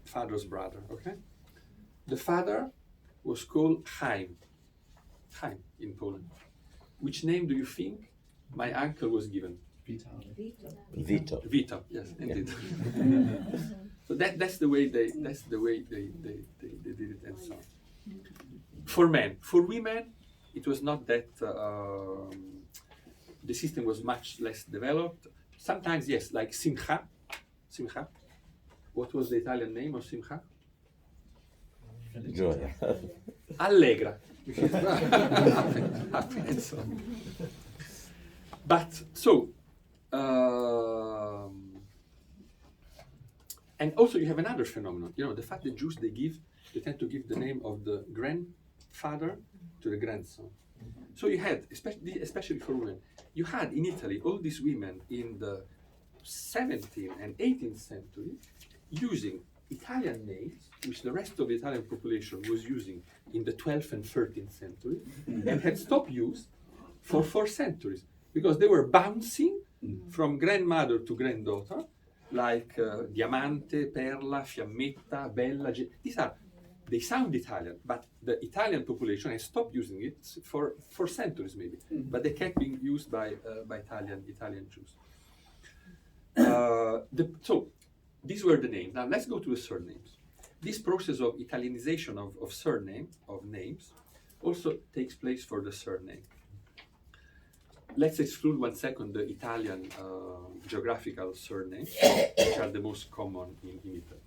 father's brother, okay? The father was called Chaim in Poland. Which name do you think my uncle was given? Vito. Yes, indeed. So that's the way they did it, and so on. For men, for women, it was not that. The system was much less developed. Sometimes, yes, like Simcha. What was the Italian name of Simcha? Joy. Allegra. Happy and so on. But so, and also you have another phenomenon. You know, the fact that Jews they tend to give the name of the grandfather to the grandson. So you had, especially for women, you had in Italy all these women in the 17th and 18th century using Italian names, which the rest of the Italian population was using in the 12th and 13th century, and had stopped use for 4 centuries, because they were bouncing from grandmother to granddaughter, like Diamante, Perla, Fiammetta, Bella. They sound Italian, but the Italian population has stopped using it for centuries maybe, but they kept being used by Italian Jews. So these were the names. Now let's go to the surnames. This process of Italianization of names, also takes place for the surname. Let's exclude 1 second the Italian geographical surnames, which are the most common in Italy.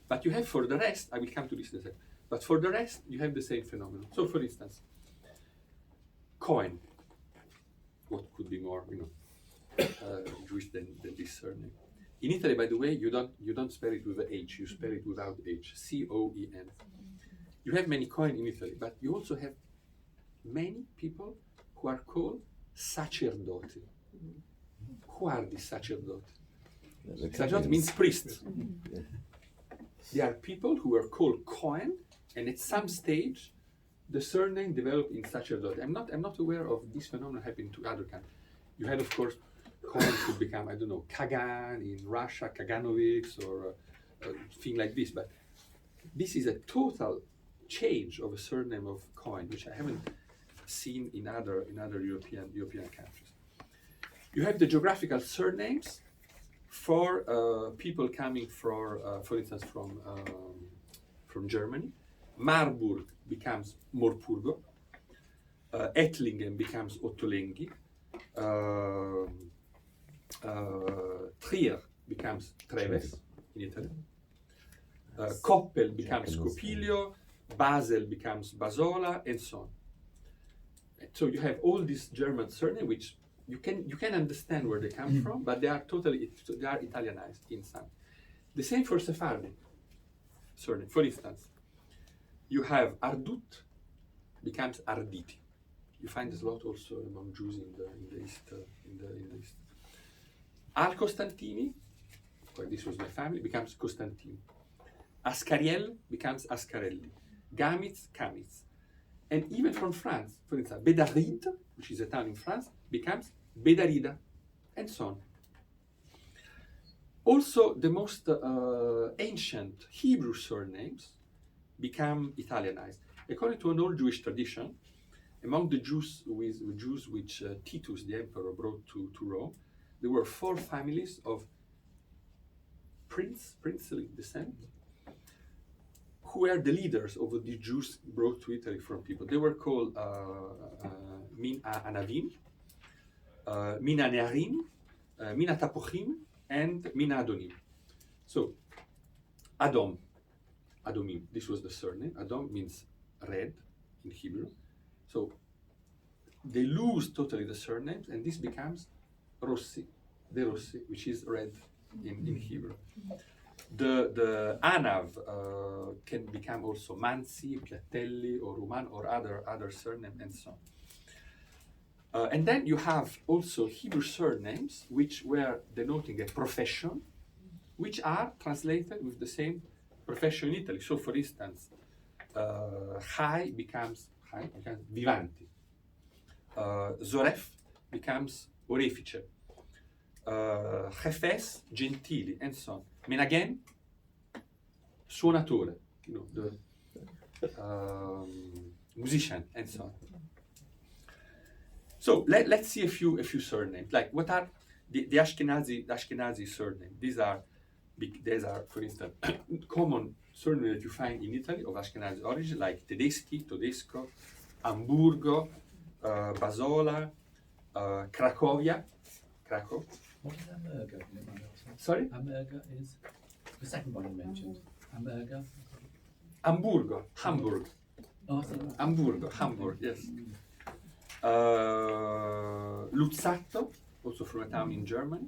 But you have for the rest, I will come to this in a second, but for the rest, you have the same phenomenon. So for instance, Cohen. What could be more, Jewish than this surname? In Italy, by the way, you don't spell it with an H, you spell it without H, Coen. You have many Cohen in Italy, but you also have many people who are called sacerdoti. Who are these sacerdoti? Sacerdoti means priests. There are people who are called Cohen, and at some stage, the surname developed in sacerdote. I'm not aware of this phenomenon happening to other countries. You had, of course, Cohen could become, I don't know, Kagan in Russia, Kaganovics, or a thing like this. But this is a total change of a surname of Cohen, which I haven't seen in other European countries. You have the geographical surnames for people coming for instance, from Germany. Marburg becomes Morpurgo. Ettlingen becomes Ottolenghi. Trier becomes Treves in Italy. Koppel becomes Scopilio. Basel becomes Basola, and so on. So you have all these German surnames, which you can understand where they come from, but they are Italianized in some. The same for Sephardi surname. For instance, you have Ardut becomes Arditi. You find this a lot also among Jews in the East. Al Costantini, well, this was my family, becomes Costantini. Ascariel becomes Ascarelli. Gamitz, Kamitz. And even from France, for instance, Bédaride, which is a town in France, becomes Bédarida, and so on. Also, the most ancient Hebrew surnames become Italianized. According to an old Jewish tradition, among the Jews which Titus, the emperor, brought to Rome, there were 4 families of princely descent, who were the leaders of the Jews brought to Italy from people. They were called Min Anavim, Min Anearim, Min Atapochim, and Min Adonim. So, Adomim, this was the surname. Adom means red in Hebrew. So, they lose totally the surnames, and this becomes Rossi, De Rossi, which is red in Hebrew. The Anav can become also Mansi, Piattelli, or Ruman, or other surnames, and so on. And then you have also Hebrew surnames which were denoting a profession, which are translated with the same profession in Italy. So, for instance, Chai becomes Vivanti. Zoref becomes Orefice. Chefes, Gentili, and so on. Menagen, suonatore, the musician, and so on. So let's see a few surnames. Like, what are the Ashkenazi surnames? These are, for instance, common surnames that you find in Italy of Ashkenazi origin, like Tedeschi, Todesco, Amburgo, Basola, Cracovia, Krakow. What is Amurga? Sorry? Amurga is the second one you mentioned. Amurga. Hamburgo, Hamburg. Oh, I think Hamburgo, Hamburg, yes. Luzzatto, also from a town in Germany.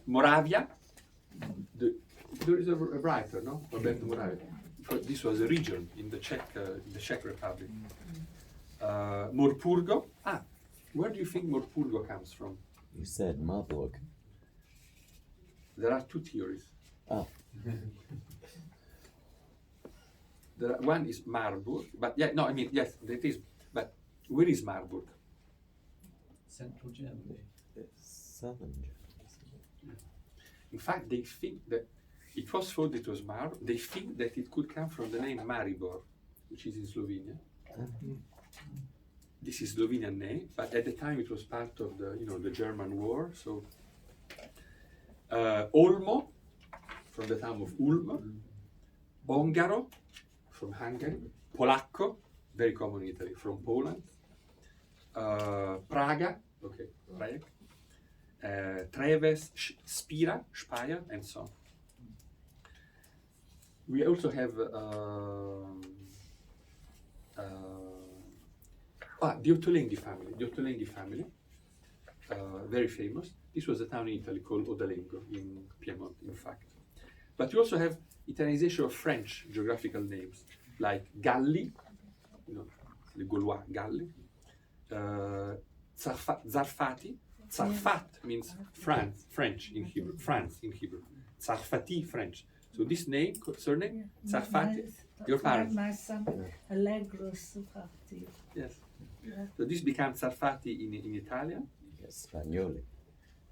Moravia. There is a writer, no? Roberto Moravia. This was a region in the Czech Republic. Morpurgo. Where do you think Morpurgo comes from? You said Marburg. There are two theories. Ah. One is Marburg, but yes, that is. But where is Marburg? Central Germany. Southern Germany. In fact, they think that it was thought it was Marburg. They think that it could come from the name Maribor, which is in Slovenia. This is Slovenian name, but at the time it was part of the German war. So Olmo, from the town of Ulm. Ongaro, from Hungary. Polacco, very common in Italy, from Poland. Praga, okay, Prague. Treves, Spira, Speyer, and so on. We also have the Ottolenghi family. The Ottolenghi family, very famous. This was a town in Italy called Odalengo, in Piedmont, in fact. But you also have Italianization of French geographical names, like Galli, the Gaulois, Galli. Zarfati. Zarfat means France, French in Hebrew. France in Hebrew. Zarfati, French. So this name, surname, Zarfati, your parents. My son, Allegro Sephardi. Yes. So this becomes Zarfati in Italian. Yes, Spagnoli.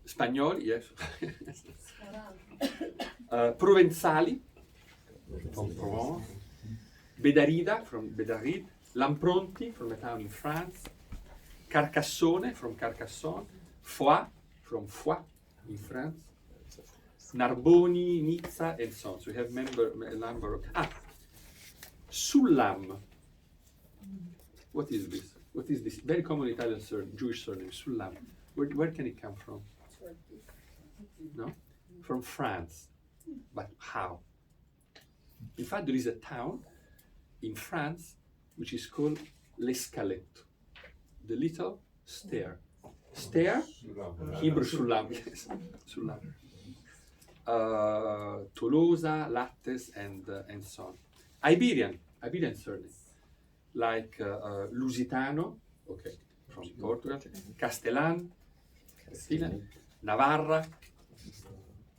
Spagnoli, yes. Provenzali, from Provence. Bedarida, from Bedarid. Lampronti, from a town in France. Carcassone, from Carcassonne. Foix, from Foix, in France. Narboni, Nizza, and so on. So we have a number of. Sullam. What is this? What is this? Very common Italian Jewish surname, Sullam. Where can it come from? No? From France. But how? In fact, there is a town in France which is called L'Escalette, the little stair. Stair, Hebrew Sulam, yes, Sulam. Tolosa, Lattes, and so on. Iberian surname, like Lusitano, okay, from Portugal, Castellan, Navarra,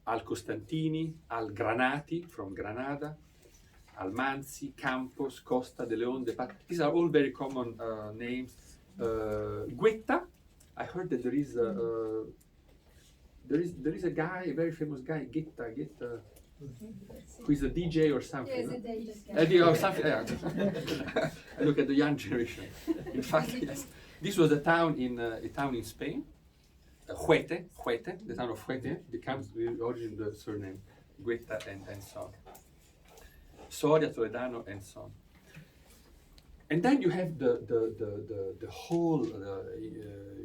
Al Costantini, Al Granati, from Granada, Almanzi, Campos, Costa de Leon, these are all very common names. Guetta, I heard that there is a guy, a very famous guy, Guetta, who is a DJ or something. Or something. Yeah. I look at the young generation. In fact, yes, this was a town in Spain. Huete, the town of Huete, becomes the origin of the surname Guetta and so on. Soria, Toledano, and so on. And then you have the whole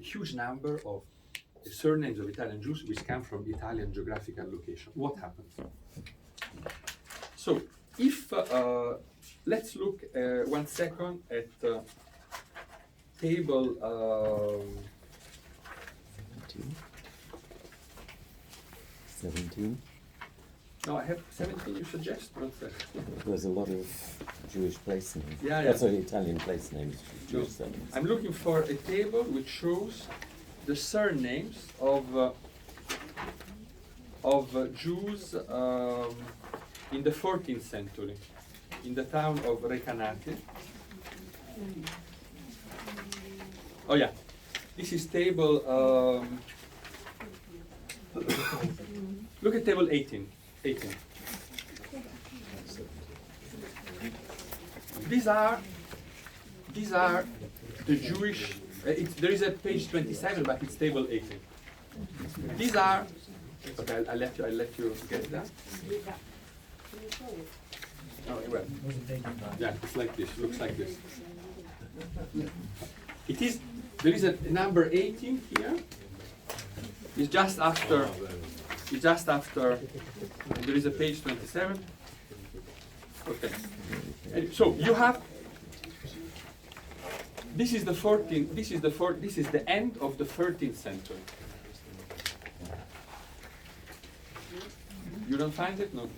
huge number of surnames of Italian Jews which come from Italian geographical location. What happens? So, if let's look 1 second at table 17. No, I have 17. You suggest? 1 second. There's a lot of Jewish place names. Yeah. Sorry, Italian place names. Jewish surnames. I'm looking for a table which shows the surnames of Jews in the 14th century in the town of Recanati. Oh yeah, this is table. Look at table 18. these are the Jewish. There is a page 27, but it's table 18. These are. Okay, I'll let you get that. Oh, well. Wasn't taken by. Yeah, it's like this. Looks like this. It is. There is a number 18 here. It's just after. It's just after. There is a page 27. Okay. And so you have. This is the 14th. This is the end of the 13th century. You don't find it? No.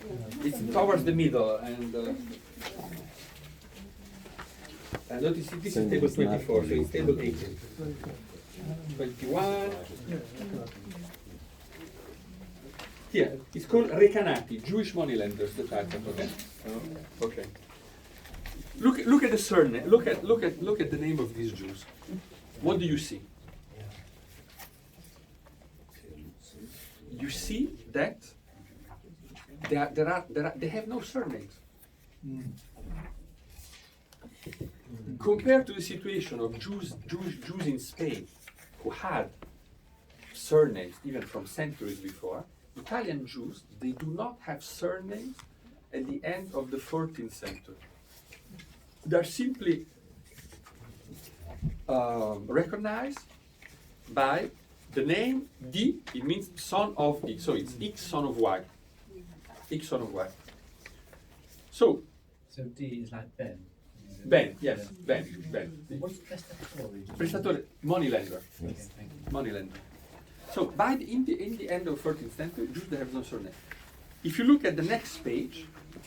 It's towards the middle, and notice this is table 24, so it's table 18. 21. Here, it's called Recanati, Jewish moneylenders, the title, okay? Okay. Look at the surname. Look at the name of these Jews. What do you see? You see that they have no surnames. Compared to the situation of Jews in Spain who had surnames even from centuries before, Italian Jews, they do not have surnames at the end of the 14th century. They're simply recognized by the name D. It means son of X, so it's X son of Y. X son of Y. So D is like Ben. Ben, yes, Ben. What's prestatore? Prestatore, moneylender. Okay, thank you. Moneylender. So in the end of 14th century, Jews they have no surname. If you look at the next page,